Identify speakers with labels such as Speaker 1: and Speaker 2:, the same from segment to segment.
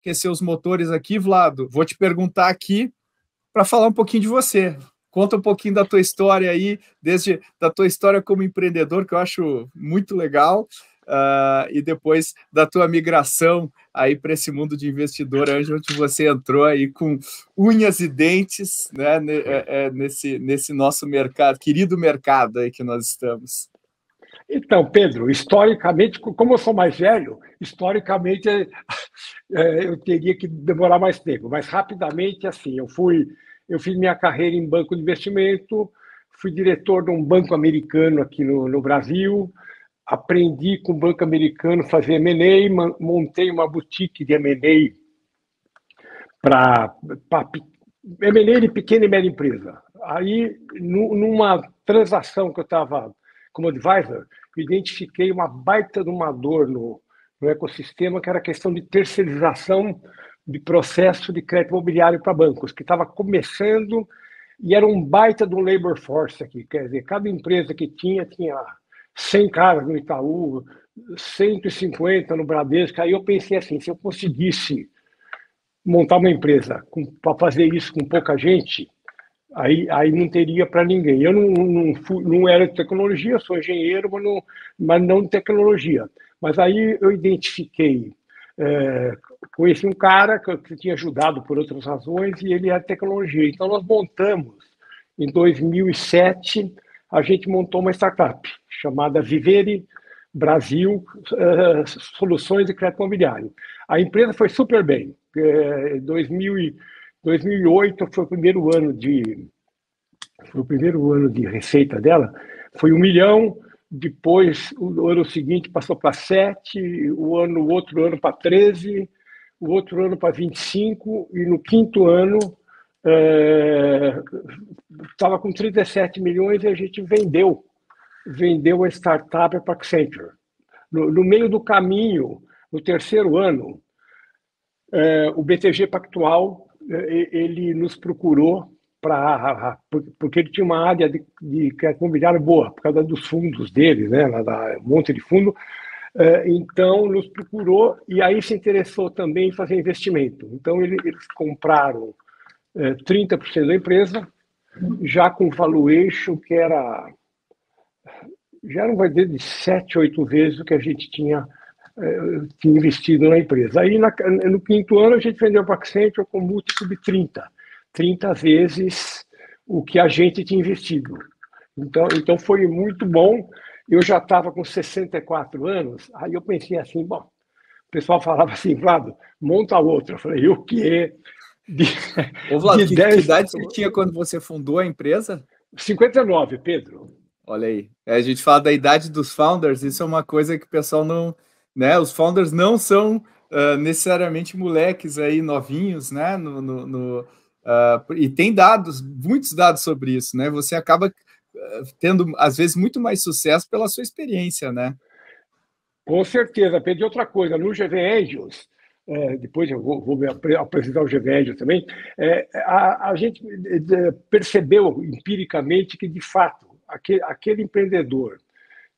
Speaker 1: aquecer os motores aqui, Vlado, vou te perguntar aqui para falar um pouquinho de você. Conta um pouquinho da tua história aí, desde da tua história como empreendedor, que eu acho muito legal, e depois da tua migração aí para esse mundo de investidor, onde você entrou aí com unhas e dentes, né, nesse nosso mercado, querido mercado aí que nós estamos.
Speaker 2: Então, Pedro, historicamente, como eu sou mais velho, historicamente eu teria que demorar mais tempo, mas rapidamente, assim, eu fiz minha carreira em banco de investimento, fui diretor de um banco americano aqui no Brasil, aprendi com o banco americano a fazer M&A, montei uma boutique de M&A para M&A de pequena e média empresa. Aí, numa transação que eu estava como advisor, identifiquei uma baita de uma dor no ecossistema, que era a questão de terceirização de processo de crédito imobiliário para bancos, que estava começando e era um baita do labor force aqui. Quer dizer, cada empresa que tinha 100 caras no Itaú, 150 no Bradesco. Aí eu pensei assim, se eu conseguisse montar uma empresa para fazer isso com pouca gente, aí não teria para ninguém. Eu não era de tecnologia, sou engenheiro, mas não de tecnologia. Mas aí eu identifiquei, conheci um cara que tinha ajudado por outras razões e ele é tecnologia. Então nós montamos, em 2007, a gente montou uma startup chamada Vivere Brasil Soluções de Crédito Imobiliário. A empresa foi super bem. 2008 foi o primeiro ano de receita dela, foi 1 milhão. Depois, o ano seguinte passou para 7, o outro ano para 13, o outro ano para 25, e no quinto ano estava com 37 milhões e a gente vendeu a startup para a Accenture. No meio do caminho, no terceiro ano, o BTG Pactual ele nos procurou porque ele tinha uma área de crédito imobiliário boa, por causa dos fundos dele, né, um monte de fundo. Então, nos procurou e aí se interessou também em fazer investimento. Então, eles compraram 30% da empresa, já com valuation que já não vai dizer de 7, 8 vezes o que a gente tinha investido na empresa. Aí, no quinto ano, a gente vendeu para a Accenture com múltiplo de 30 vezes o que a gente tinha investido. Então foi muito bom. Eu já estava com 64 anos, aí eu pensei assim, bom, o pessoal falava assim, Vlado, monta outra. Eu falei, o quê?
Speaker 1: Ô, Vlado, que idade você tinha quando você fundou a empresa?
Speaker 2: 59, Pedro.
Speaker 1: Olha aí, a gente fala da idade dos founders, isso é uma coisa que o pessoal não... Né, os founders não são necessariamente moleques aí novinhos, né? E tem muitos dados sobre isso, né? Você acaba tendo, às vezes, muito mais sucesso pela sua experiência, né?
Speaker 2: Com certeza, Pedro. E outra coisa, no GV Angels, depois eu vou apresentar o GV Angels também, a gente percebeu empiricamente que, de fato, aquele empreendedor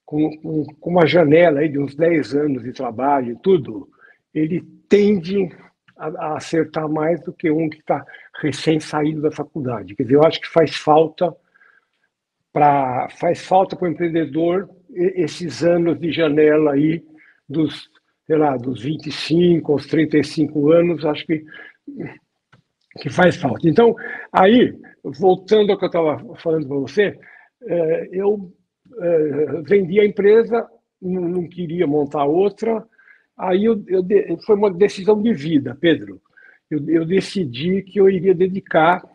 Speaker 2: com uma janela aí de uns 10 anos de trabalho e tudo, ele tende a acertar mais do que um que está recém-saído da faculdade. Quer dizer, eu acho que faz falta para o empreendedor esses anos de janela aí dos 25 aos 35 anos, acho que faz falta. Então, aí, voltando ao que eu estava falando para você, eu vendi a empresa, não queria montar outra, aí foi uma decisão de vida, Pedro. Eu decidi que eu iria dedicar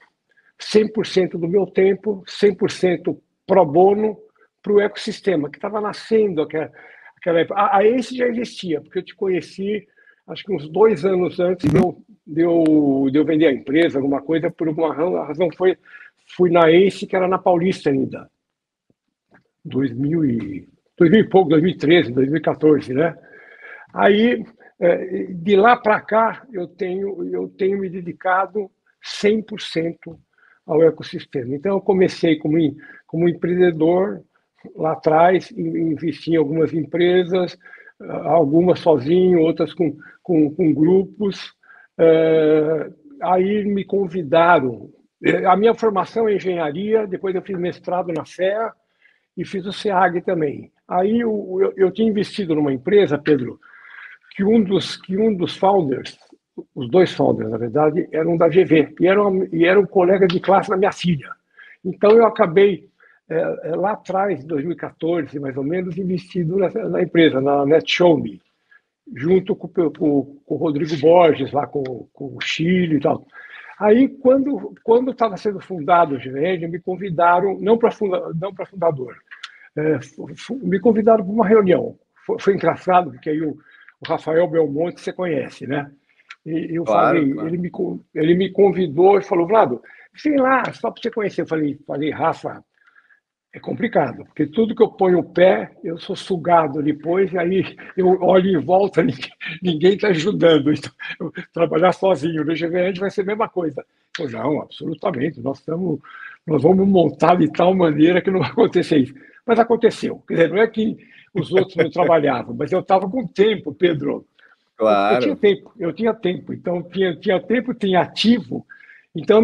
Speaker 2: 100% do meu tempo, 100% pro bono, para o ecossistema, que estava nascendo aquela época. A Ace já existia, porque eu te conheci, acho que uns 2 anos antes de eu vender a empresa, alguma coisa, por alguma razão fui na Ace, que era na Paulista ainda. 2000 e pouco, 2013, 2014, né? Aí, de lá para cá, eu tenho me dedicado 100% ao ecossistema. Então, eu comecei como empreendedor lá atrás, investi em algumas empresas, algumas sozinho, outras com grupos, Aí me convidaram. A minha formação é engenharia, depois eu fiz mestrado na FEA e fiz o SEAG também. Aí eu tinha investido numa empresa, Pedro, que um dos founders, os dois founders, na verdade, eram da GV e eram colegas de classe da minha filha. Então eu acabei, lá atrás, em 2014, mais ou menos, investido na empresa, na NetShowMe, junto com o Rodrigo Borges, lá com o Chile e tal. Aí, quando estava sendo fundado o GVEND, me convidaram, não para fundador, me convidaram para uma reunião. Foi engraçado, porque aí o Rafael Belmonte você conhece, né? E eu
Speaker 1: Claro,
Speaker 2: falei,
Speaker 1: claro.
Speaker 2: ele me convidou e falou, Vlado, vem lá, só para você conhecer. Eu falei, Rafa, é complicado, porque tudo que eu ponho o pé, eu sou sugado depois, e aí eu olho em volta, ninguém está ajudando. Então, trabalhar sozinho no GVN vai ser a mesma coisa. Eu, não, absolutamente, nós vamos montar de tal maneira que não vai acontecer isso. Mas aconteceu. Quer dizer, não é que os outros não trabalhavam, mas eu estava com tempo, Pedro. Eu tinha
Speaker 1: Claro.
Speaker 2: tempo, então tinha tempo, tinha ativo, então eu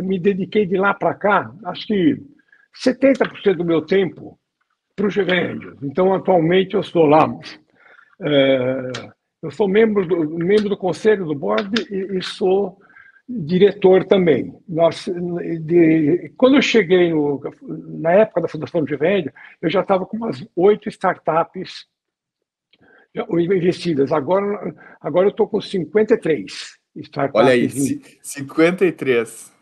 Speaker 2: me dediquei de lá para cá, acho que 70% do meu tempo para o GVN. Então, atualmente, eu estou lá. é, eu sou membro do conselho do board e sou diretor também. Quando eu cheguei na época da fundação do GVN, eu já estava com umas 8 startups investidas. Agora eu estou com 53
Speaker 1: Olha aí,
Speaker 2: startups.
Speaker 1: 53.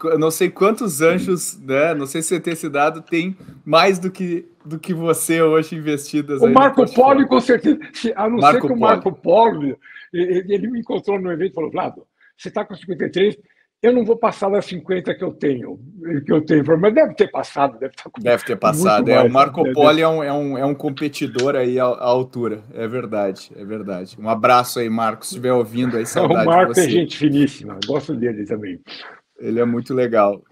Speaker 1: Eu não sei quantos anjos, né? Não sei se você tem esse dado, tem mais do que você hoje investidas
Speaker 2: O
Speaker 1: aí no
Speaker 2: Marco Polo,
Speaker 1: portfólio.
Speaker 2: com certeza, a não ser
Speaker 1: Marco
Speaker 2: que o
Speaker 1: Polo.
Speaker 2: Marco Polo, ele me encontrou no evento e falou, Vlado, você está com 53, eu não vou passar das 50 que eu tenho. Mas deve ter passado, deve estar
Speaker 1: Deve ter
Speaker 2: com muito
Speaker 1: passado. O
Speaker 2: mais.
Speaker 1: Marco Polo é um competidor aí à altura. É verdade, é verdade. Um abraço aí, Marco, se estiver ouvindo aí,
Speaker 2: O
Speaker 1: saudade de
Speaker 2: Marco é
Speaker 1: você.
Speaker 2: gente finíssima, gosto dele também.
Speaker 1: Ele é muito legal.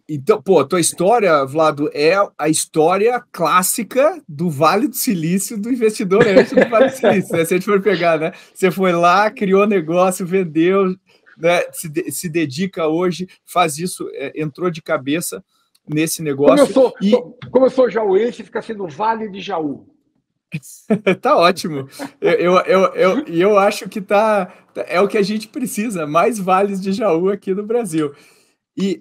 Speaker 1: Então, pô, a tua história, Vlado, é a história clássica do Vale do Silício, do investidor anjo do Vale do Silício, né? Se a gente for pegar, né? Você foi lá, criou negócio, vendeu, né? Se dedica hoje, faz isso, entrou de cabeça nesse
Speaker 2: Como eu
Speaker 1: negócio
Speaker 2: sou,
Speaker 1: e
Speaker 2: como eu sou jauense, fica sendo Vale de Jaú.
Speaker 1: tá ótimo. Eu acho que é o que a gente precisa, mais vales de Jaú aqui no Brasil. E,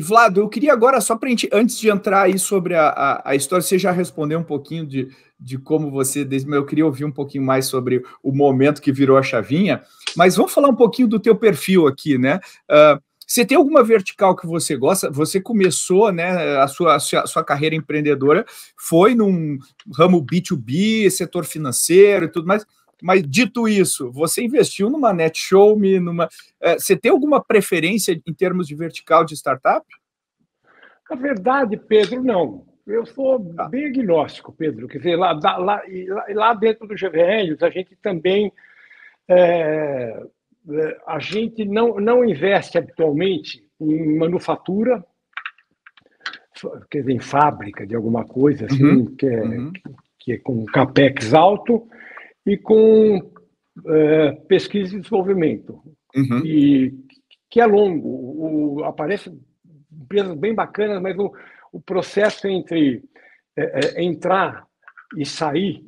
Speaker 1: Vlado, eu queria agora, só para a gente, antes de entrar aí sobre a história, você já respondeu um pouquinho de como você, eu queria ouvir um pouquinho mais sobre o momento que virou a chavinha, mas vamos falar um pouquinho do teu perfil aqui, né? Você tem alguma vertical que você gosta? Você começou, né, a sua carreira empreendedora, foi num ramo B2B, setor financeiro e tudo mais, mas dito isso, você investiu numa NetShowMe, você tem alguma preferência em termos de vertical de startup?
Speaker 2: Na verdade, Pedro, não. Eu sou
Speaker 1: Tá.
Speaker 2: bem agnóstico, Pedro. Quer dizer, lá dentro do GVN, a gente também a gente não investe habitualmente em manufatura, quer dizer, em fábrica de alguma coisa assim,
Speaker 1: Uhum, uhum,
Speaker 2: que é com capex alto e com pesquisa e desenvolvimento,
Speaker 1: uhum,
Speaker 2: e que é longo. Aparece empresas bem bacanas, mas o processo entre entrar e sair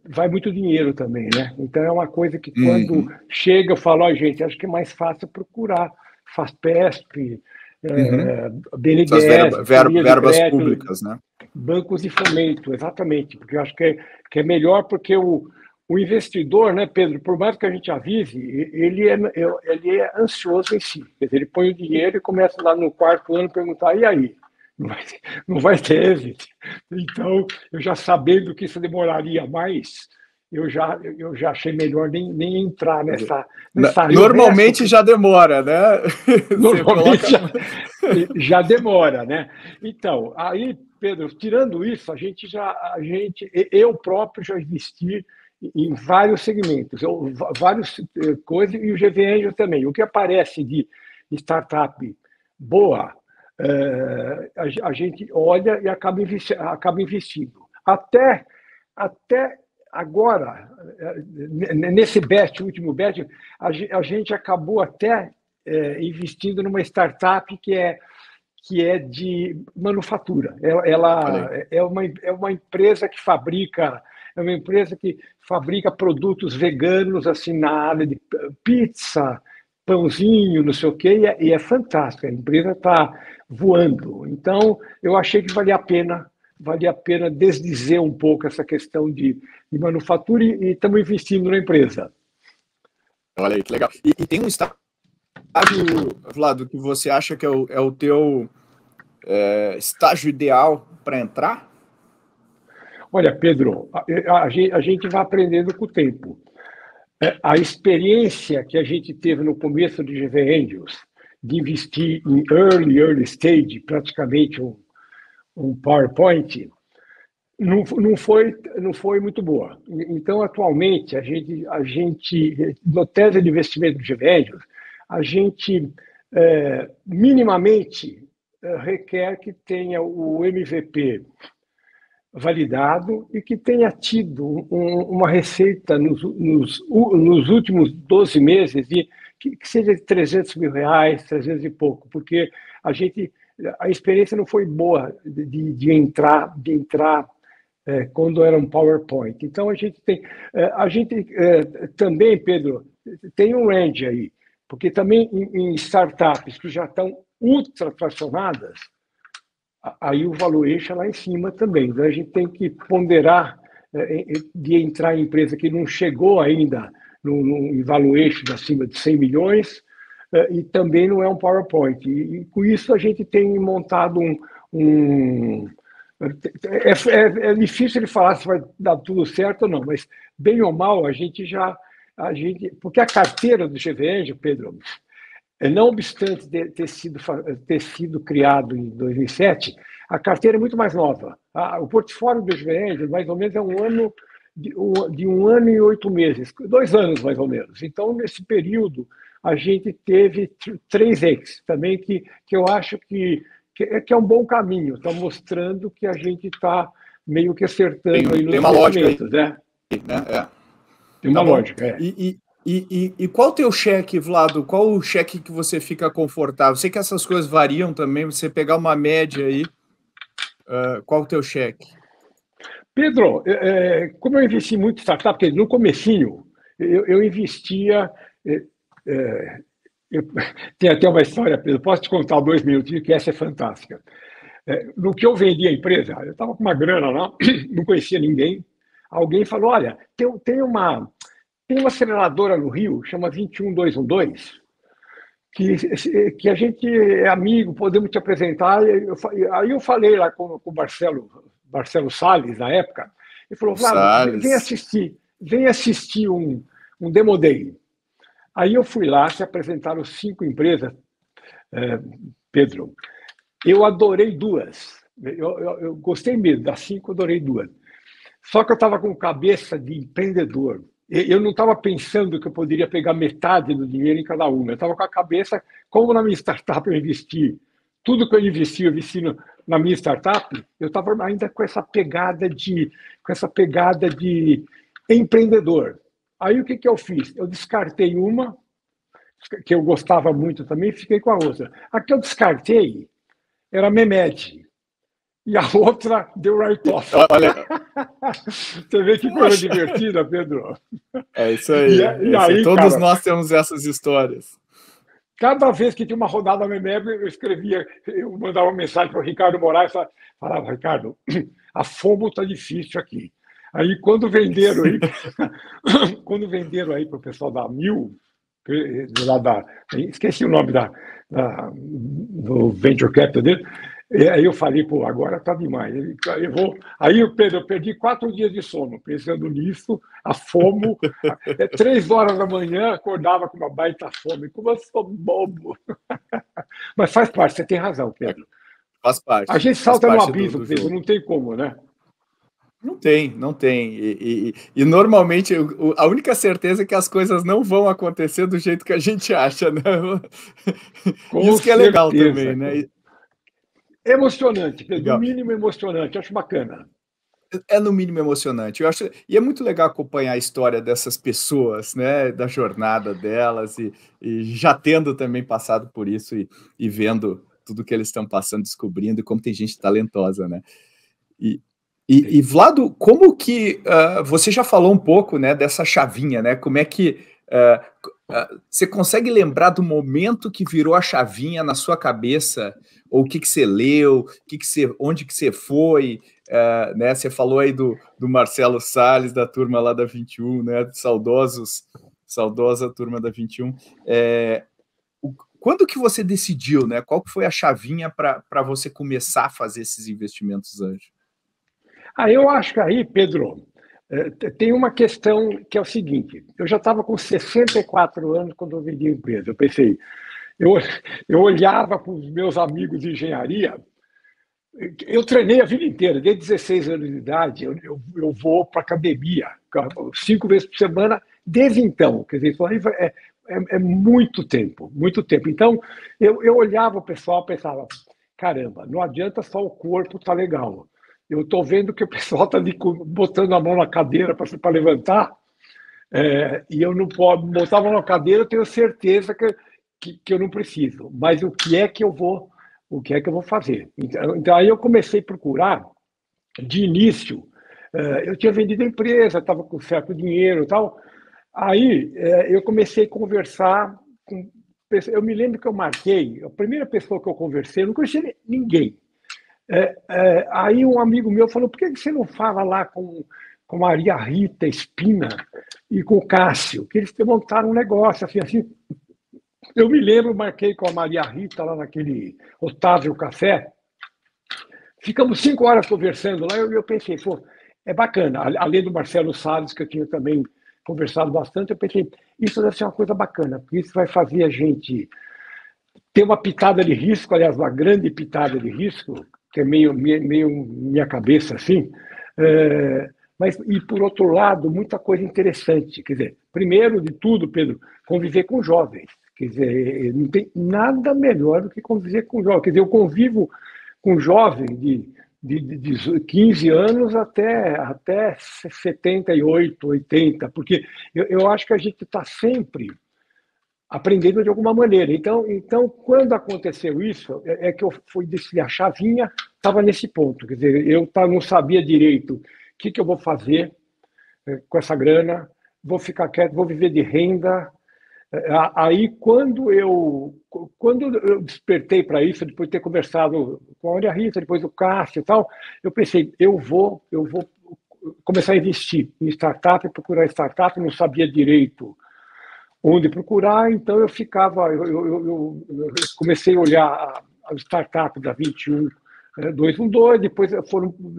Speaker 2: vai muito dinheiro também, né? Então é uma coisa que quando
Speaker 1: uhum,
Speaker 2: chega eu falo, ó, gente, acho que é mais fácil procurar FAPESP,
Speaker 1: uhum. Essas
Speaker 2: BNDES, linhas de
Speaker 1: verbas
Speaker 2: crédito,
Speaker 1: públicas, né?
Speaker 2: bancos de fomento, exatamente, porque eu acho que é melhor porque o investidor, né, Pedro, por mais que a gente avise, ele é ansioso em si. Quer dizer, ele põe o dinheiro e começa lá no quarto ano a perguntar, e aí? Não vai ter êxito. Então, eu já sabendo que isso demoraria mais, eu já achei melhor nem entrar nessa área. O resto,
Speaker 1: Normalmente já demora, né? Você
Speaker 2: normalmente
Speaker 1: coloca.
Speaker 2: já demora, né? Então, aí, Pedro, tirando isso, eu próprio já investi em vários segmentos, várias coisas, e o GV Angel também. O que aparece de startup boa, a gente olha e acaba investindo. Até agora, nesse BEST, último BEST, a gente acabou até investindo numa startup que é de manufatura. Ela é uma empresa que fabrica produtos veganos assim na área de pizza, pãozinho, não sei o quê, e é fantástica. A empresa está voando. Então, eu achei que valia a pena desdizer um pouco essa questão de manufatura e estamos investindo na empresa.
Speaker 1: Olha aí, que legal. E tem um estágio, Vlado, que você acha que é o teu estágio ideal para entrar?
Speaker 2: Olha, Pedro, a gente vai aprendendo com o tempo. A experiência que a gente teve no começo de GV Angels, de investir em early stage, praticamente um PowerPoint, não foi muito boa. Então, atualmente, a gente no tese de investimento de GV Angels, a gente minimamente requer que tenha o MVP validado e que tenha tido uma receita nos últimos 12 meses que seja de R$300 mil, 300 e pouco, porque a experiência não foi boa de entrar quando era um PowerPoint. Então, a gente também, Pedro, tem um range aí, porque também em startups que já estão ultra tracionadas, aí o valuation lá em cima também. Então, a gente tem que ponderar de entrar em empresa que não chegou ainda no valuation acima de 100 milhões e também não é um PowerPoint. E com isso a gente tem montado é difícil de falar se vai dar tudo certo ou não, mas bem ou mal porque a carteira do GV Angel, Pedro, não obstante ter sido criado em 2007, a carteira é muito mais nova. O portfólio do GV Angel, mais ou menos, é de 1 ano e 8 meses, 2 anos mais ou menos. Então, nesse período, a gente teve 3 exits também, que eu acho que é um bom caminho, está mostrando que a gente está meio que acertando aí nos investimentos, né? Tem uma lógica.
Speaker 1: E qual o teu cheque, Vlado? Qual o cheque que você fica confortável? Sei que essas coisas variam também, você pegar uma média aí, qual o teu cheque?
Speaker 2: Pedro, como eu investi muito em startup, porque no comecinho eu investia... tem até uma história, Pedro, posso te contar 2 minutinhos, que essa é fantástica. No que eu vendi a empresa, eu estava com uma grana lá, não conhecia ninguém, alguém falou, olha, tem uma aceleradora no Rio, chama 21212, que a gente é amigo, podemos te apresentar. Aí eu falei lá com o Marcelo Salles, na época, ele falou, Vlado, vem assistir um Demo Day. Aí eu fui lá, se apresentaram 5 empresas, Pedro. Eu adorei 2. Eu gostei mesmo, das 5 eu adorei 2. Só que eu estava com cabeça de empreendedor. Eu não estava pensando que eu poderia pegar metade do dinheiro em cada uma. Eu estava com a cabeça, como na minha startup eu investi, tudo que eu investi na minha startup, eu estava ainda com essa pegada de empreendedor. Aí o que eu fiz? Eu descartei uma, que eu gostava muito também, e fiquei com a outra. A que eu descartei era a Memed. E a outra deu write-off.
Speaker 1: Olha.
Speaker 2: Você vê que coisa divertida, Pedro.
Speaker 1: É isso aí. Aí todos cara, nós temos essas histórias.
Speaker 2: Cada vez que tinha uma rodada na MEB, eu mandava uma mensagem para o Ricardo Moraes e falava, Ricardo, a FOMO está difícil aqui. Aí quando venderam aí para o pessoal da Mil, esqueci o nome do Venture Capital dele, aí eu falei, pô, agora tá demais. Aí eu perdi 4 dias de sono pensando nisso, a FOMO. 3 horas da manhã, acordava com uma baita fome. Como eu sou bobo. Mas faz parte, você tem razão, Pedro.
Speaker 1: Faz parte.
Speaker 2: A gente salta no abismo, Pedro, não tem como, né?
Speaker 1: Não tem. E normalmente a única certeza é que as coisas não vão acontecer do jeito que a gente acha, né? Isso que é legal também, né?
Speaker 2: Emocionante, Pedro. No mínimo emocionante, acho bacana.
Speaker 1: É no mínimo emocionante. Eu acho, e é muito legal acompanhar a história dessas pessoas, né, da jornada delas, e já tendo também passado por isso e vendo tudo que eles estão passando, descobrindo, e como tem gente talentosa, né? E Vlado, como que você já falou um pouco, né, dessa chavinha, né? Como é que você consegue lembrar do momento que virou a chavinha na sua cabeça, ou o que você leu, onde que você foi, né? Você falou aí do Marcelo Salles, da turma lá da 21, né? Saudosa turma da 21. Quando que você decidiu, né? Qual que foi a chavinha para você começar a fazer esses investimentos anjos?
Speaker 2: Eu acho que aí, Pedro, tem uma questão que é o seguinte: eu já estava com 64 anos quando eu vendi a empresa. Eu pensei, eu olhava para os meus amigos de engenharia. Eu treinei a vida inteira, desde 16 anos de idade, eu vou para a academia 5 vezes por semana, desde então. Quer dizer, isso aí é muito tempo, muito tempo. Então, eu olhava o pessoal e pensava, caramba, não adianta só o corpo tá legal. Eu estou vendo que o pessoal está ali botando a mão na cadeira para levantar, e eu não posso botar a mão na cadeira, eu tenho certeza que eu não preciso. Mas o que é que eu vou fazer? Então aí eu comecei a procurar, de início, eu tinha vendido a empresa, estava com certo dinheiro e tal. Aí eu comecei a conversar com. Eu me lembro que eu marquei, a primeira pessoa que eu conversei, eu não conhecia ninguém. Aí um amigo meu falou, por que você não fala lá com Maria Rita Espina e com o Cássio, que eles montaram um negócio assim. Eu me lembro, marquei com a Maria Rita lá naquele Otávio Café, ficamos 5 horas conversando lá, eu pensei, pô, é bacana, além do Marcelo Salles, que eu tinha também conversado bastante, eu pensei, isso deve ser uma coisa bacana, porque isso vai fazer a gente ter uma pitada de risco, aliás, uma grande pitada de risco, que é meio minha cabeça assim, mas, e por outro lado, muita coisa interessante. Quer dizer, primeiro de tudo, Pedro, conviver com jovens. Quer dizer, não tem nada melhor do que conviver com jovens. Quer dizer, eu convivo com jovens de 15 anos até 78, 80, porque eu acho que a gente está sempre aprendendo de alguma maneira. Então, quando aconteceu isso, que eu fui decidir, a chavinha estava nesse ponto. Quer dizer, eu não sabia direito o que eu vou fazer com essa grana, vou ficar quieto, vou viver de renda. Aí, quando eu despertei para isso, depois de ter conversado com a Maria Rita, depois o Cássio e tal, eu pensei, eu vou começar a investir em startup, procurar startup, não sabia direito onde procurar, então eu comecei a olhar a startup da 21, 212,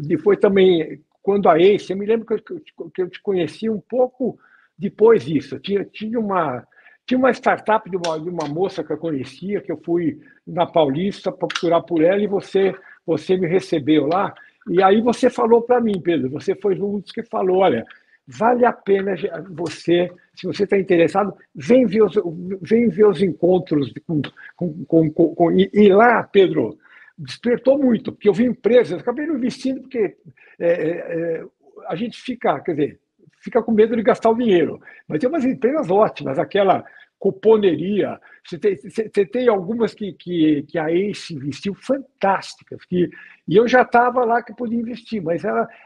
Speaker 2: depois também, quando a Ace, eu me lembro que eu te conheci um pouco depois disso. Tinha uma startup de uma moça que eu conhecia, que eu fui na Paulista para procurar por ela, e você me recebeu lá, e aí você falou para mim, Pedro, você foi um dos que falou, olha, vale a pena você, se você está interessado, vem ver os encontros e lá, Pedro, despertou muito, porque eu vi empresas, acabei não investindo porque a gente fica com medo de gastar o dinheiro, mas tem umas empresas ótimas, aquela cuponeria, você tem algumas que a Ace investiu fantásticas, e eu já estava lá que podia investir, mas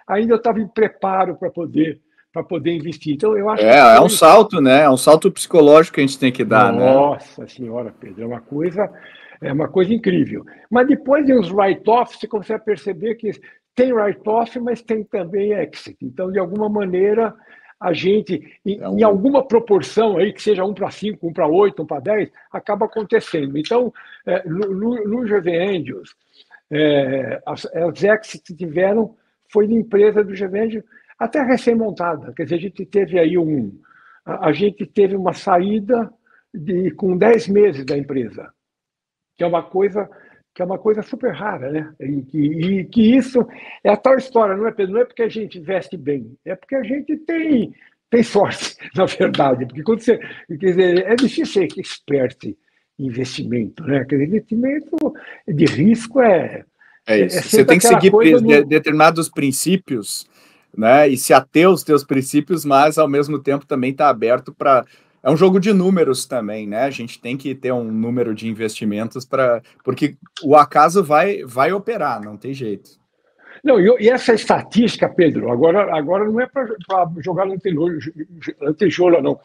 Speaker 2: ainda eu estava em preparo para poder investir. Então, eu acho que
Speaker 1: é um salto, né? É um salto psicológico que a gente tem que dar,
Speaker 2: Nossa Senhora, Pedro, é uma coisa incrível. Mas depois de uns write-offs, você começa a perceber que tem write-off, mas tem também exit. Então, de alguma maneira, a gente, em alguma proporção aí, que seja 1 para 5, 1 para 8, 1 para 10, acaba acontecendo. Então, no GV Angels, as exits que tiveram foi de empresa do GV Angels até recém-montada. Quer dizer, a gente teve uma saída com 10 meses da empresa, que é uma coisa super rara, né? E que isso é a tal história, não é, Pedro? Não é porque a gente investe bem, é porque a gente tem sorte, na verdade. Porque quando quer dizer, é difícil ser expert em investimento, né? Quer dizer, investimento de risco
Speaker 1: é isso. Você tem que seguir determinados princípios né? E se ater aos teus princípios, mas ao mesmo tempo também está aberto para. É um jogo de números também, né? A gente tem que ter um número de investimentos porque o acaso vai operar, não tem jeito.
Speaker 2: Não, e essa estatística, Pedro, agora não é para jogar lantejola, não.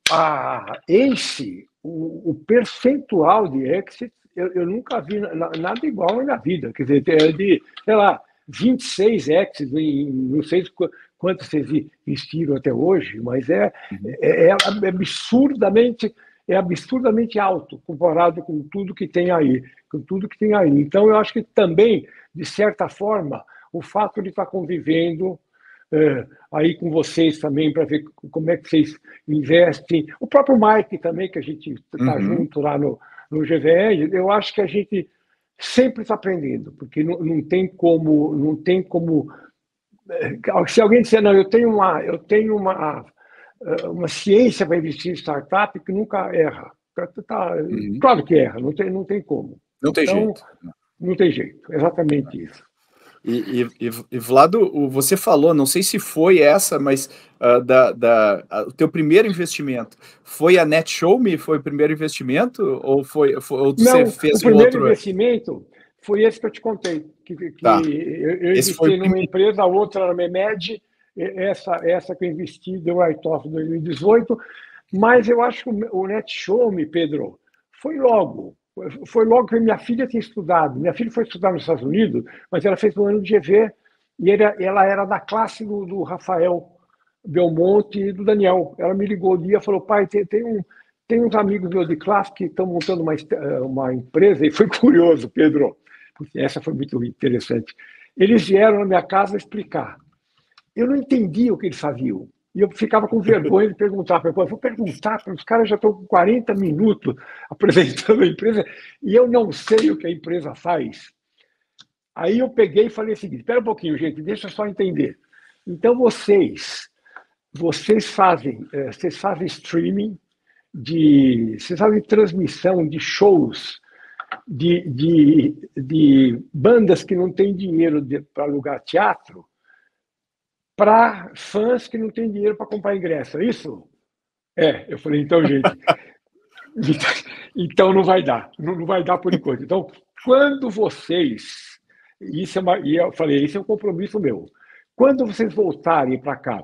Speaker 2: A ACE, o percentual de exit, eu nunca vi nada igual na vida. Quer dizer, é de, sei lá, 26 exits, não sei quantos vocês investiram até hoje, mas é absurdamente alto comparado com tudo que tem aí. Então, eu acho que também, de certa forma, o fato de estar convivendo aí com vocês também, para ver como é que vocês investem, o próprio Mike também, que a gente está junto lá no GVE, eu acho que a gente sempre está aprendendo, porque não tem como se alguém disser, não, eu tenho uma ciência para investir em startup que nunca erra. Claro que erra, não tem como.
Speaker 1: Não tem jeito.
Speaker 2: Não tem jeito, exatamente isso.
Speaker 1: E Vlado, você falou, não sei se foi essa, mas o teu primeiro investimento foi a NetShowMe? Foi o primeiro investimento? Ou você fez
Speaker 2: o primeiro investimento foi esse que eu te contei.
Speaker 1: Tá.
Speaker 2: Eu investi numa empresa, a outra era a Memed, essa que eu investi deu write-off em 2018, mas eu acho que o NetShowMe, Pedro, foi logo que minha filha tinha estudado. Minha filha foi estudar nos Estados Unidos, mas ela fez um ano de GV e ela era da classe do Rafael Belmonte e do Daniel. Ela me ligou um dia e falou, pai, tem uns amigos meus de classe que estão montando uma empresa, e foi curioso, Pedro, porque essa foi muito interessante. Eles vieram na minha casa explicar. Eu não entendia o que eles faziam. E eu ficava com vergonha de perguntar. Eu vou perguntar, os caras já estão com 40 minutos apresentando a empresa e eu não sei o que a empresa faz. Aí eu peguei e falei o seguinte, espera um pouquinho, gente, deixa eu só entender. Então, vocês fazem streaming, vocês fazem transmissão de shows de bandas que não têm dinheiro para alugar teatro, para fãs que não têm dinheiro para comprar ingresso, é isso? Eu falei, então, gente, então não vai dar por enquanto. Então, quando vocês, e eu falei, isso é um compromisso meu, quando vocês voltarem para cá,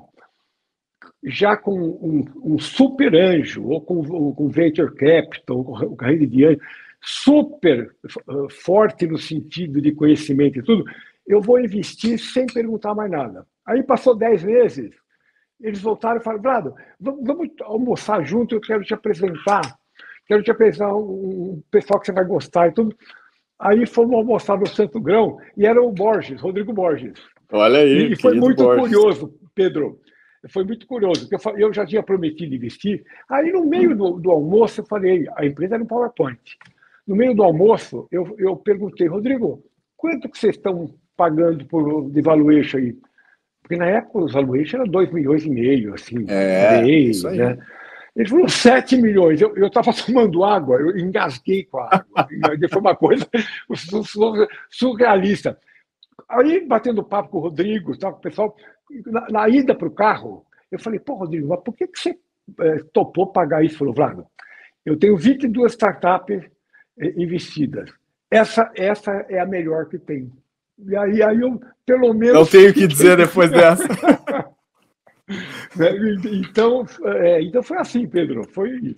Speaker 2: já com um super anjo, ou com venture capital, ou com rede de anjo, super forte no sentido de conhecimento e tudo, eu vou investir sem perguntar mais nada. Aí passou 10 meses, eles voltaram e falaram, Vlado, vamos almoçar junto, eu quero te apresentar um pessoal que você vai gostar e tudo. Aí fomos almoçar no Santo Grão, e era o Borges, Rodrigo Borges.
Speaker 1: Olha aí,
Speaker 2: e foi muito curioso, Pedro. Foi muito curioso, porque eu já tinha prometido investir. Aí, no meio do almoço, eu falei, a empresa era um PowerPoint. No meio do almoço, eu perguntei, Rodrigo, quanto que vocês estão pagando de valuation aí? Porque na época os valuation era 2,5 milhões, assim,
Speaker 1: isso aí.
Speaker 2: né? Ele falou 7 milhões. Eu estava tomando água, eu engasguei com a água. Foi uma coisa surrealista. Aí, batendo papo com o Rodrigo, com o pessoal, na ida para o carro, eu falei, pô, Rodrigo, mas por que você topou pagar isso? Ele falou, Vlado, eu tenho 22 startups investidas. Essa é a melhor que tem. E aí eu, pelo menos...
Speaker 1: Não tenho o que dizer depois dessa.
Speaker 2: Então foi assim, Pedro. Foi...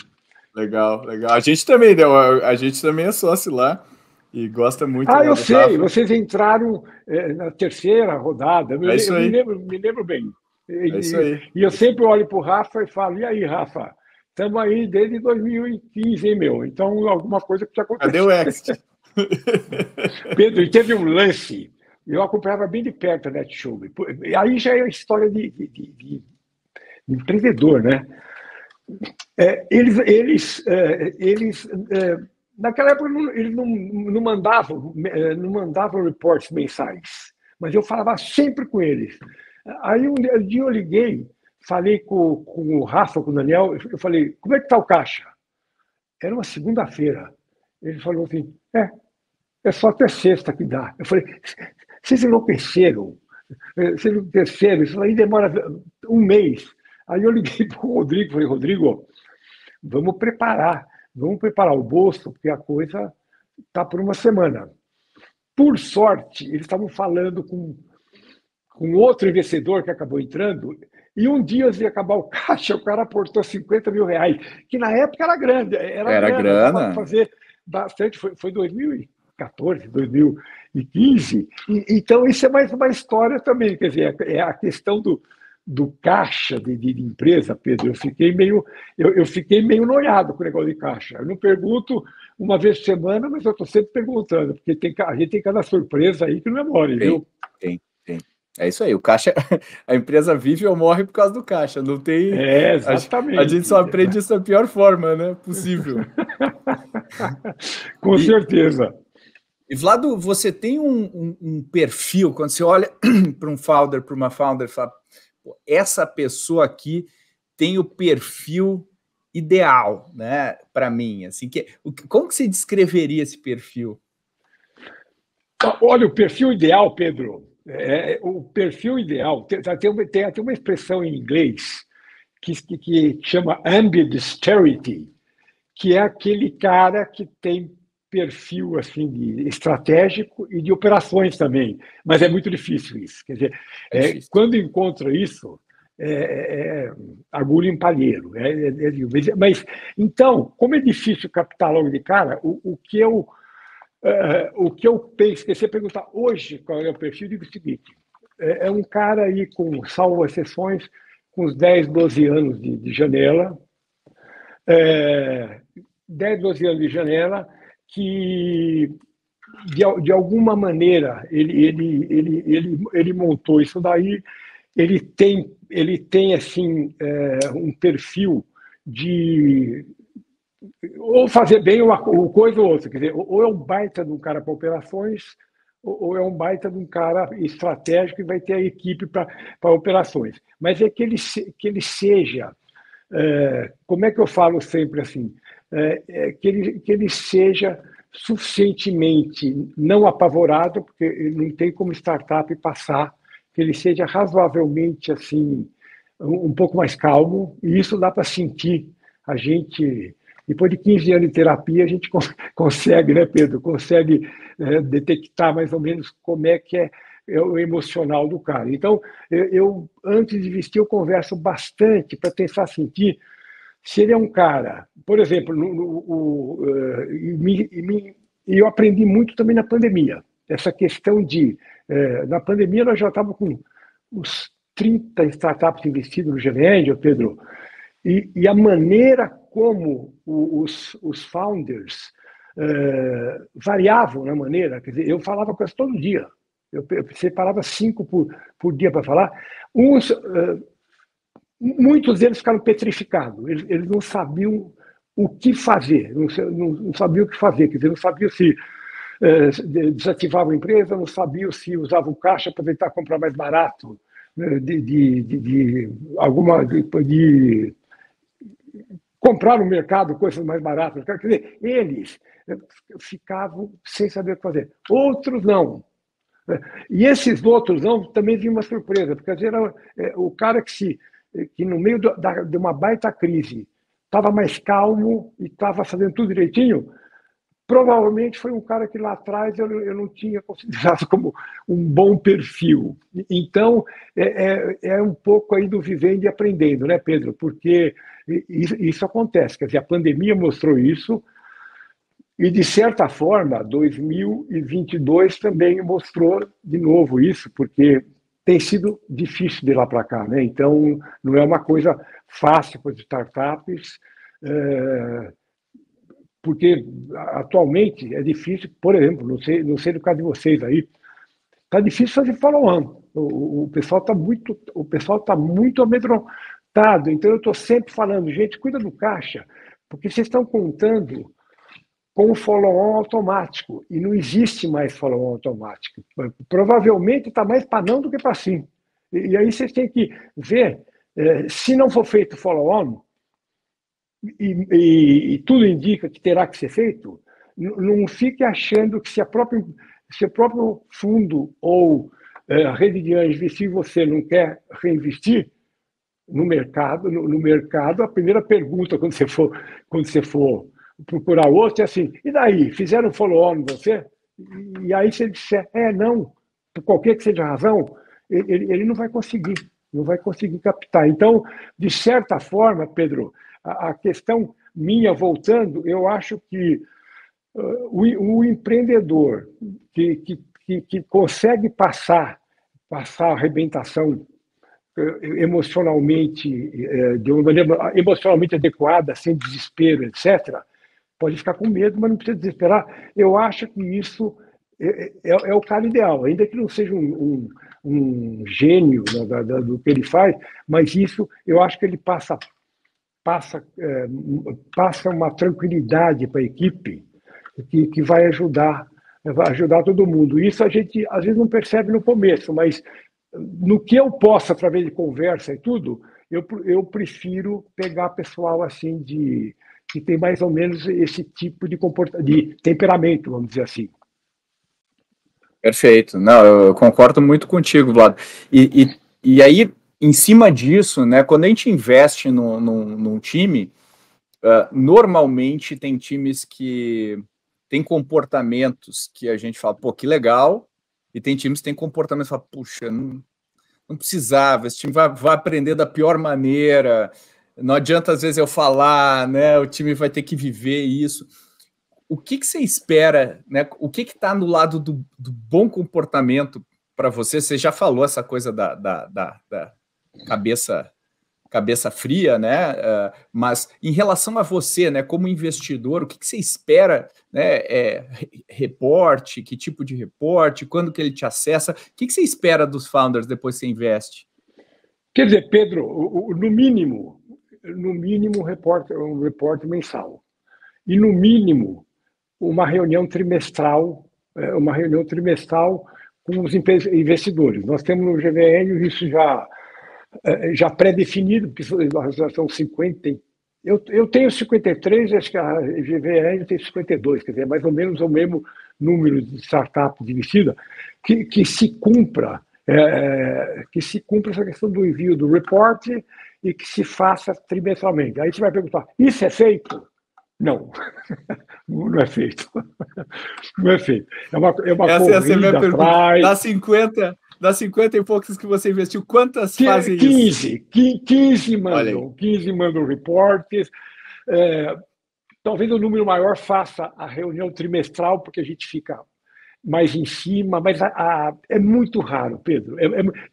Speaker 1: Legal. A gente também é sócio lá e gosta muito.
Speaker 2: Eu sei. Rafa. Vocês entraram na terceira rodada. Me lembro bem. E eu sempre olho para o Rafa e falo, e aí, Rafa? Estamos aí desde 2015, hein, meu? Então, alguma coisa que aconteceu.
Speaker 1: Cadê o exit?
Speaker 2: Pedro, e teve um lance. Eu acompanhava bem de perto a NetShowMe. Aí já é a história de empreendedor, né? Eles naquela época eles não mandavam reportes mensais, mas eu falava sempre com eles. Aí um dia eu liguei, falei com o Rafa, com o Daniel, eu falei, como é que está o caixa? Era uma segunda-feira. Ele falou assim, é só até sexta que dá. Eu falei, vocês enlouqueceram? Você não percebe, isso aí demora um mês. Aí eu liguei para o Rodrigo, falei, Rodrigo, vamos preparar o bolso, porque a coisa está por uma semana. Por sorte, eles estavam falando com outro investidor que acabou entrando, e um dia antes de acabar o caixa, o cara aportou 50 mil reais, que na época era grande,
Speaker 1: Era
Speaker 2: grana, dava para
Speaker 1: grana.
Speaker 2: fazer bastante, foi 2014, 2015. Então, isso é mais uma história também, quer dizer, é a questão do caixa de empresa, Pedro. Eu fiquei meio noiado com o negócio de caixa. Eu não pergunto uma vez por semana, mas eu estou sempre perguntando, porque a gente tem cada surpresa aí que não é mole, viu?
Speaker 1: Tem. É isso aí, o caixa, a empresa vive ou morre por causa do caixa, não tem, a gente
Speaker 2: Exatamente.
Speaker 1: só aprende isso da pior forma, né, possível.
Speaker 2: Com certeza.
Speaker 1: E Vlado, você tem um perfil, quando você olha para um founder, para uma founder, fala, essa pessoa aqui tem o perfil ideal, né, para mim, assim, como que você descreveria esse perfil?
Speaker 2: Olha, o perfil ideal, Pedro, o perfil ideal, tem até uma expressão em inglês que chama ambidexterity, que é aquele cara que tem perfil assim de estratégico e de operações também, mas é muito difícil isso. Quer dizer,
Speaker 1: Difícil.
Speaker 2: quando encontra isso, agulha em palheiro. Mas então, como é difícil captar logo de cara, o que eu penso, que você perguntar hoje qual é o perfil, eu digo o seguinte: é um cara aí com, salvo exceções, com uns 10, 12 anos de janela, 10, 12 anos de janela, que de alguma maneira ele montou isso daí, ele tem assim, um perfil de ou fazer bem uma coisa ou outra, quer dizer, ou é um baita de um cara para operações, ou é um baita de um cara estratégico e vai ter a equipe para operações. Mas é que ele seja, como é que eu falo sempre assim, que ele seja suficientemente não apavorado, porque não tem como startup passar, que ele seja razoavelmente assim, um pouco mais calmo, e isso dá para sentir. A gente, depois de 15 anos de terapia, a gente consegue, né, Pedro? Consegue detectar mais ou menos como é que é o emocional do cara. Então, antes de vestir, eu converso bastante para tentar sentir se ele é um cara, por exemplo, e eu aprendi muito também na pandemia, essa questão na pandemia nós já estávamos com uns 30 startups investidas no GVAngel, Pedro, e a maneira como os founders variavam na maneira, quer dizer, eu falava com eles todo dia, eu separava 5 por dia para falar, muitos deles ficaram petrificados, eles não sabiam o que fazer, não sabiam o que fazer, quer dizer, não sabiam se desativavam a empresa, não sabiam se usavam caixa para tentar comprar mais barato, de comprar no mercado coisas mais baratas. Quer dizer, eles ficavam sem saber o que fazer. Outros não. E esses outros não também vinha uma surpresa, porque às vezes era o cara que no meio de uma baita crise estava mais calmo e estava fazendo tudo direitinho, provavelmente foi um cara que lá atrás eu não tinha considerado como um bom perfil. Então, é um pouco aí do vivendo e aprendendo, né, Pedro? Porque isso acontece, quer dizer, a pandemia mostrou isso, e, de certa forma, 2022 também mostrou de novo isso, porque tem sido difícil de lá para cá, né? Então, não é uma coisa fácil para as startups, porque atualmente é difícil, por exemplo, não sei do caso de vocês aí, está difícil fazer follow-on. O pessoal está muito amedrontado. Então eu estou sempre falando, gente, cuida do caixa, porque vocês estão contando com o follow-on automático e não existe mais follow-on automático. Provavelmente está mais para não do que para sim. E aí vocês têm que ver, se não for feito follow-on, e tudo indica que terá que ser feito, não fique achando que se o próprio fundo ou a rede de anjos, e se você não quer reinvestir no mercado, no mercado, a primeira pergunta quando você for procurar outro é assim, e daí, fizeram follow-on em você? E aí se ele disser, não, por qualquer que seja a razão, ele não vai conseguir, não vai conseguir captar. Então, de certa forma, Pedro, a questão minha, voltando, eu acho que o empreendedor que consegue passar a arrebentação emocionalmente, de uma maneira emocionalmente adequada, sem desespero, etc., pode ficar com medo, mas não precisa desesperar. Eu acho que isso é o cara ideal, ainda que não seja um gênio do que ele faz, mas isso eu acho que ele passa uma tranquilidade para a equipe que vai ajudar todo mundo. Isso a gente às vezes não percebe no começo, mas no que eu posso, através de conversa e tudo, eu prefiro pegar pessoal assim que tem mais ou menos esse tipo de temperamento, vamos dizer assim.
Speaker 1: Perfeito. Não, eu concordo muito contigo, Vlad. E aí, em cima disso, né, quando a gente investe num time, normalmente tem times que têm comportamentos que a gente fala, pô, que legal, e tem times que têm comportamentos que fala, puxa, não precisava, esse time vai aprender da pior maneira, não adianta às vezes eu falar, né, o time vai ter que viver isso. O que você espera, né? O que está no lado do bom comportamento para você? Você já falou essa coisa da cabeça fria, né? Mas em relação a você, né? Como investidor, o que você espera, né? Reporte, que tipo de reporte, quando que ele te acessa? O que você espera dos founders depois que você investe?
Speaker 2: Quer dizer, Pedro, no mínimo, um reporte mensal. E no mínimo, uma reunião trimestral com os investidores. Nós temos no GVN isso já pré-definido, porque são 50. Eu tenho 53, acho que a GVN tem 52, quer dizer, mais ou menos o mesmo número de startups investidas, que se cumpra essa questão do envio do report e que se faça trimestralmente. Aí você vai perguntar, isso é feito? Não, não é feito. Não é feito. É uma
Speaker 1: Essa é a minha
Speaker 2: corrida
Speaker 1: pergunta.
Speaker 2: atrás.
Speaker 1: Das 50 e poucas que você investiu, quantas fazem
Speaker 2: 15,
Speaker 1: isso?
Speaker 2: 15 mandam reportes. Talvez o número maior faça a reunião trimestral, porque a gente fica mais em cima, mas é muito raro, Pedro.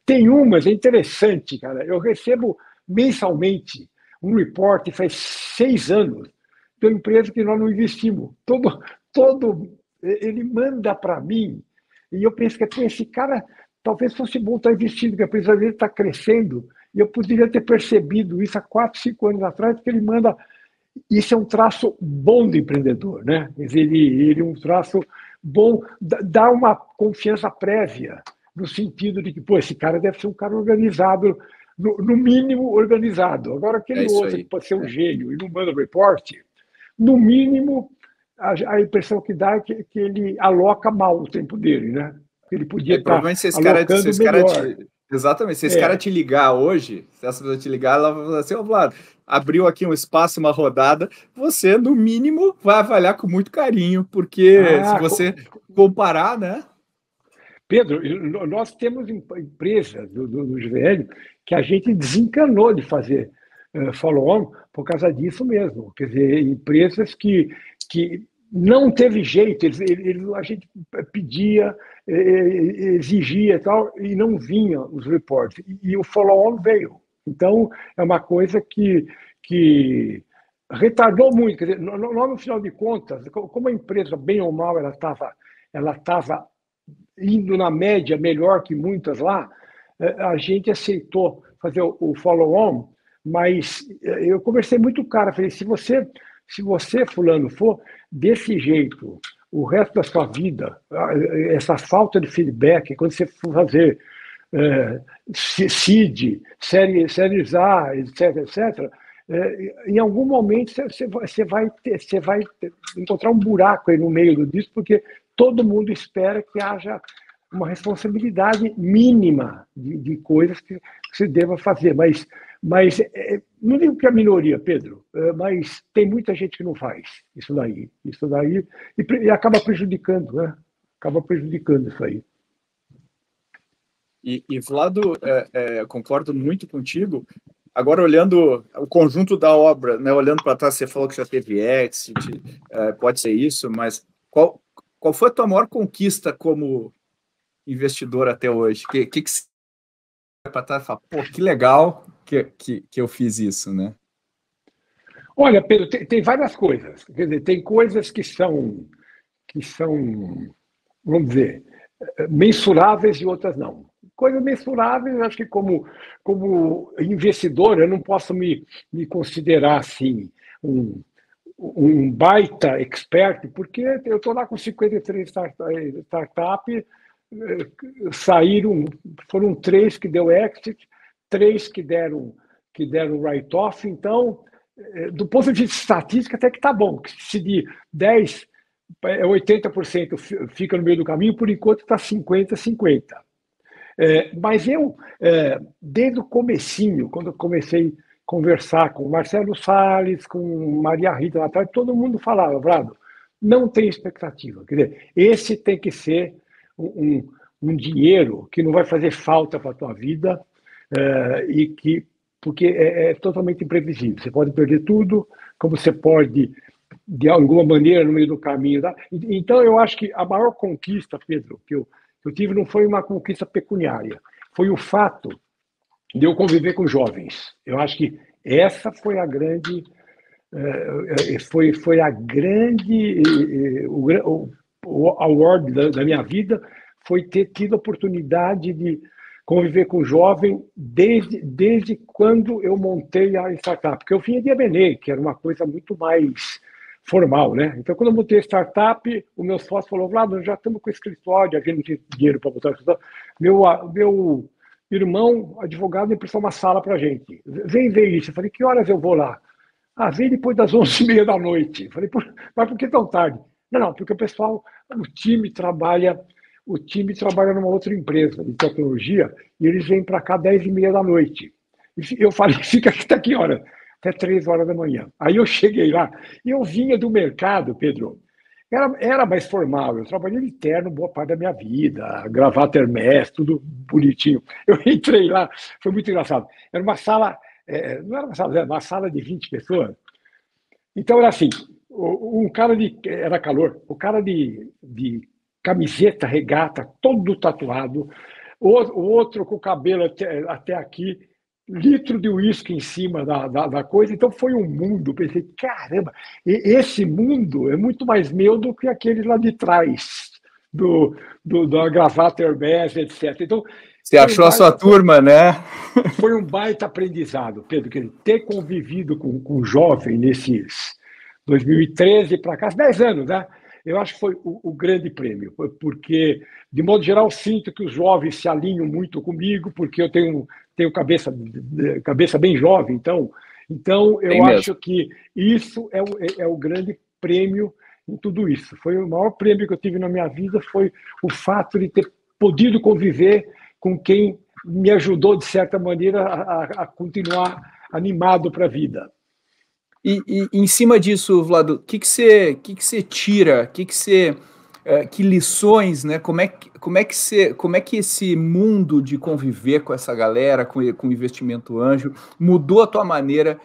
Speaker 2: Tem umas, é interessante, cara. Eu recebo mensalmente um report faz 6 anos de uma empresa que nós não investimos. Ele manda para mim e eu penso que esse cara talvez fosse bom estar investindo, porque a empresa dele está crescendo e eu poderia ter percebido isso há 4, 5 anos atrás, porque ele manda. Isso é um traço bom do empreendedor, né? Ele é um traço bom, dá uma confiança prévia, no sentido de que, pô, esse cara deve ser um cara organizado, no mínimo organizado. Agora, aquele outro que pode ser um gênio e não manda report, no mínimo, a impressão que dá é que ele aloca mal o tempo dele, né? Ele podia estar alocando melhor.
Speaker 1: Exatamente. Se esse cara te ligar hoje, se essa pessoa te ligar, ela vai falar assim, Vlad, abriu aqui um espaço, uma rodada, você, no mínimo, vai avaliar com muito carinho, porque se você comparar, né?
Speaker 2: Pedro, nós temos empresas do GVL que a gente desencanou de fazer follow-on por causa disso mesmo. Quer dizer, empresas que não teve jeito, a gente pedia, exigia e tal, e não vinha os reportes. E o follow-on veio. Então, é uma coisa que retardou muito. Quer dizer, no final de contas, como a empresa, bem ou mal, ela estava indo na média melhor que muitas lá, a gente aceitou fazer o follow-on, mas eu conversei muito cara, falei, se você, fulano, for desse jeito o resto da sua vida, essa falta de feedback, quando você for fazer seed, séries A, etc., em algum momento você vai encontrar um buraco aí no meio disso, porque todo mundo espera que haja uma responsabilidade mínima de coisas que se deva fazer. Mas não digo que é a minoria, Pedro, mas tem muita gente que não faz isso daí, e acaba prejudicando, né? Acaba prejudicando isso aí.
Speaker 1: E Vlado, concordo muito contigo. Agora, olhando o conjunto da obra, né, olhando para trás, você falou que já teve exit, pode ser isso, mas qual foi a tua maior conquista como investidor até hoje? Que você vai para trás e fala, pô, que legal que eu fiz isso, né?
Speaker 2: Olha, Pedro, tem várias coisas. Quer dizer, tem coisas que são, vamos dizer, mensuráveis e outras não. Coisas mensuráveis, acho que como investidor, eu não posso me considerar assim um baita expert, porque eu estou lá com 53 startups, foram 3 que deu exit, 3 que deram write-off, então, do ponto de vista estatístico, até que está bom, se de 10, 80% fica no meio do caminho, por enquanto está 50-50. Mas eu, desde o comecinho, quando eu comecei a conversar com o Marcelo Salles, com Maria Rita lá atrás, todo mundo falava, Vlado, não tem expectativa. Quer dizer, esse tem que ser um dinheiro que não vai fazer falta para a tua vida, porque é totalmente imprevisível. Você pode perder tudo, como você pode, de alguma maneira, no meio do caminho. Tá? Então, eu acho que a maior conquista, Pedro, que eu tive não foi uma conquista pecuniária, foi o fato de eu conviver com jovens. Eu acho que essa foi a grande... foi a grande... O award da minha vida foi ter tido a oportunidade de conviver com jovem desde quando eu montei a startup. Porque eu vinha de M&A, que era uma coisa muito mais formal, né? Então, quando eu montei a startup, o meu sócio falou, Vlado, nós já estamos com o escritório, a gente não tinha dinheiro para botar o escritório. Meu irmão, advogado, emprestou uma sala para a gente. Vem ver isso. Eu falei, que horas eu vou lá? Vem depois das 11h30 da noite. Eu falei, mas por que tão tarde? Não, porque o time trabalha numa outra empresa de tecnologia e eles vêm para cá 10h30 da noite. E eu falei, fica aqui até que hora? Até 3 horas da manhã. Aí eu cheguei lá e eu vinha do mercado, Pedro. Era mais formal. Eu trabalhei de terno boa parte da minha vida, gravata Hermès, tudo bonitinho. Eu entrei lá, foi muito engraçado. Era uma sala, não era uma sala, era uma sala de 20 pessoas. Então era assim, era calor, o cara de camiseta, regata, todo tatuado, o outro com o cabelo até aqui, litro de uísque em cima da coisa. Então foi um mundo, pensei, caramba, esse mundo é muito mais meu do que aquele lá de trás, da gravata Hermès, etc. Então,
Speaker 1: você achou a sua turma, né?
Speaker 2: Foi um baita aprendizado, Pedro, ter convivido com jovem nesses 2013 para cá, 10 anos, né? Eu acho que foi o grande prêmio, porque, de modo geral, sinto que os jovens se alinham muito comigo, porque eu tenho cabeça bem jovem, então eu acho que isso é o grande prêmio em tudo isso. Foi o maior prêmio que eu tive na minha vida, foi o fato de ter podido conviver com quem me ajudou, de certa maneira, a continuar animado para a vida.
Speaker 1: E em cima disso, Vlado, o que você tira? Que lições, né? Como é que esse mundo de conviver com essa galera, com investimento anjo, mudou a tua maneira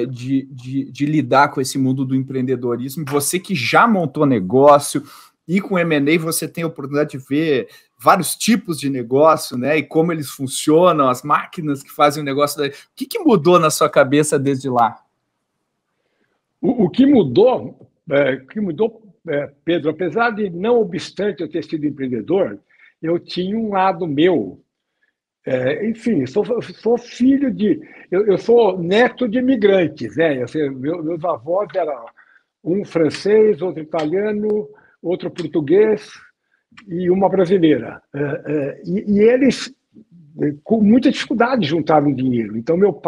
Speaker 1: de lidar com esse mundo do empreendedorismo? Você que já montou negócio e com M&A você tem a oportunidade de ver vários tipos de negócio, né? E como eles funcionam, as máquinas que fazem o negócio. O que mudou na sua cabeça desde lá?
Speaker 2: O que mudou, Pedro, apesar de, não obstante eu ter sido empreendedor, eu tinha um lado meu. Enfim, sou filho de... Eu sou neto de imigrantes, né? Meus avós eram um francês, outro italiano, outro português e uma brasileira. E eles, com muita dificuldade, juntaram dinheiro. Então, meu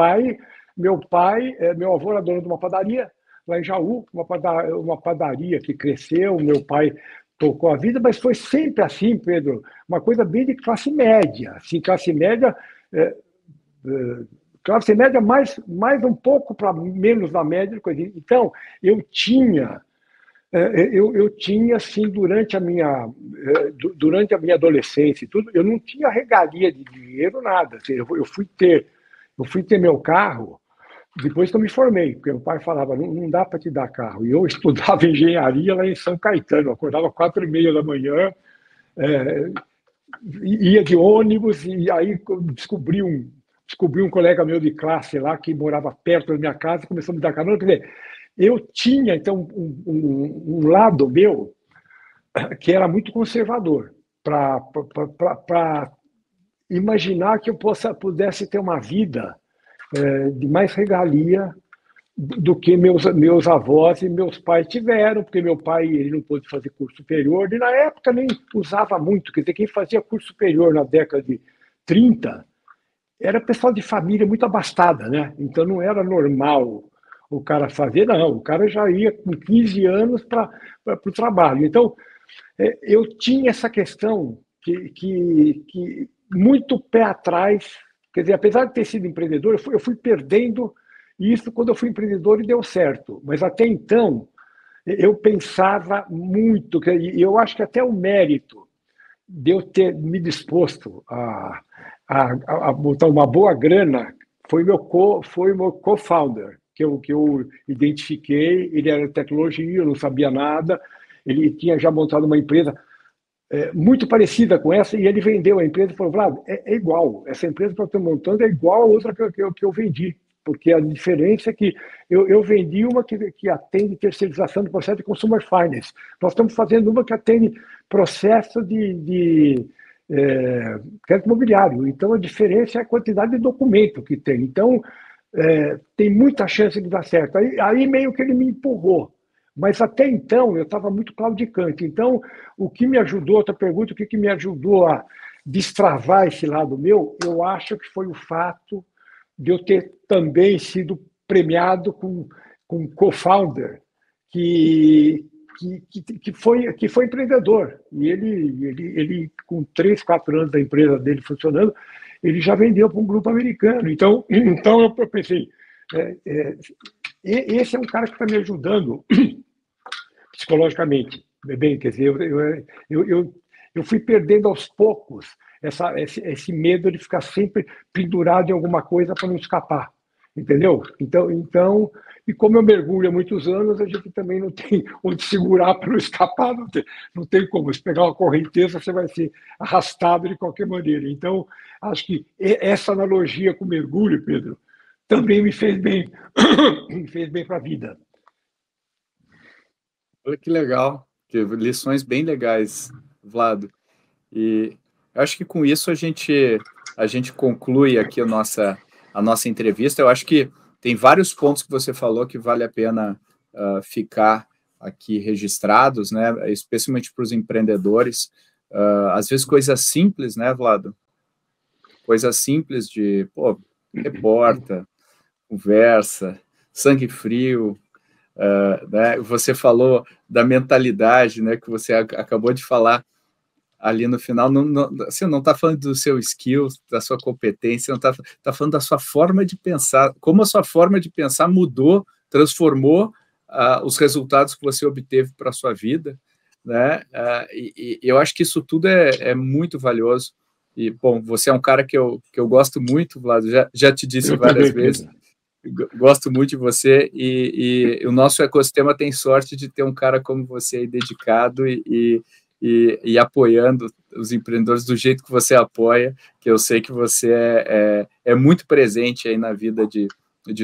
Speaker 2: avô era dono de uma padaria, lá em Jaú, uma padaria que cresceu. Meu pai tocou a vida, mas foi sempre assim, Pedro, uma coisa bem de classe média, assim, é, classe média mais um pouco para menos da média, coisa. Então, eu tinha, assim, durante a minha adolescência e tudo, eu não tinha regalia de dinheiro, nada. Assim, eu fui ter meu carro depois que eu me formei, porque meu pai falava, não dá para te dar carro. E eu estudava engenharia lá em São Caetano, eu acordava 4h30 da manhã, é, ia de ônibus, e aí descobri um colega meu de classe lá, que morava perto da minha casa, e começou a me dar carona. Quer dizer, eu tinha, então, um lado meu que era muito conservador, para imaginar que eu pudesse ter uma vida de mais regalia do que meus avós e meus pais tiveram, porque meu pai ele não pôde fazer curso superior, e na época nem usava muito, quer dizer, quem fazia curso superior na década de 30 era pessoal de família muito abastada, né? Então não era normal o cara fazer, não, o cara já ia com 15 anos para o trabalho. Então, eu tinha essa questão que muito pé atrás, quer dizer, apesar de ter sido empreendedor, eu fui perdendo isso quando eu fui empreendedor e deu certo. Mas até então, eu pensava muito, e eu acho que até o mérito de eu ter me disposto a botar uma boa grana foi o meu co-founder, que eu identifiquei. Ele era de tecnologia, eu não sabia nada, ele tinha já montado uma empresa muito parecida com essa, e ele vendeu a empresa e falou, Vlad, é igual, essa empresa que eu estou montando é igual a outra que eu vendi, porque a diferença é que eu vendi uma que atende terceirização do processo de consumer finance, nós estamos fazendo uma que atende processo de crédito imobiliário, então a diferença é a quantidade de documento que tem, então tem muita chance de dar certo. Aí meio que ele me empurrou. Mas até então eu estava muito claudicante. Então, o que me ajudou, outra pergunta, o que me ajudou a destravar esse lado meu, eu acho que foi o fato de eu ter também sido premiado com um co-founder que foi empreendedor. E ele, com 3, 4 anos da empresa dele funcionando, ele já vendeu para um grupo americano. Então eu pensei, esse é um cara que está me ajudando psicologicamente, bem, quer dizer, eu fui perdendo aos poucos esse medo de ficar sempre pendurado em alguma coisa para não escapar, entendeu? Então, e como eu mergulho há muitos anos, a gente também não tem onde segurar para não escapar, não tem como. Se pegar uma correnteza, você vai ser arrastado de qualquer maneira. Então, acho que essa analogia com o mergulho, Pedro, também me fez bem, me fez bem para a vida.
Speaker 1: Olha que legal, que lições bem legais, Vlado. E eu acho que com isso a gente conclui aqui a nossa entrevista. Eu acho que tem vários pontos que você falou que vale a pena ficar aqui registrados, né? Especialmente para os empreendedores. Às vezes coisas simples, né, Vlado? Coisas simples de, reporta, conversa, sangue frio. Né? Você falou da mentalidade, né, que você acabou de falar ali no final. Você não está falando do seu skill, da sua competência, não está falando da sua forma de pensar, como a sua forma de pensar mudou, transformou os resultados que você obteve para a sua vida, né? E eu acho que isso tudo é muito valioso. E, bom, você é um cara que eu gosto muito, Vlado, já te disse várias vezes. Gosto muito de você e o nosso ecossistema tem sorte de ter um cara como você aí dedicado e apoiando os empreendedores do jeito que você apoia, que eu sei que você é muito presente aí na vida de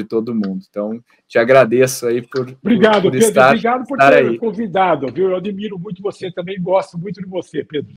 Speaker 1: todo mundo. Então, te agradeço aí por
Speaker 2: Pedro,
Speaker 1: estar,
Speaker 2: obrigado por ter me convidado, viu? Eu admiro muito você também, gosto muito de você, Pedro.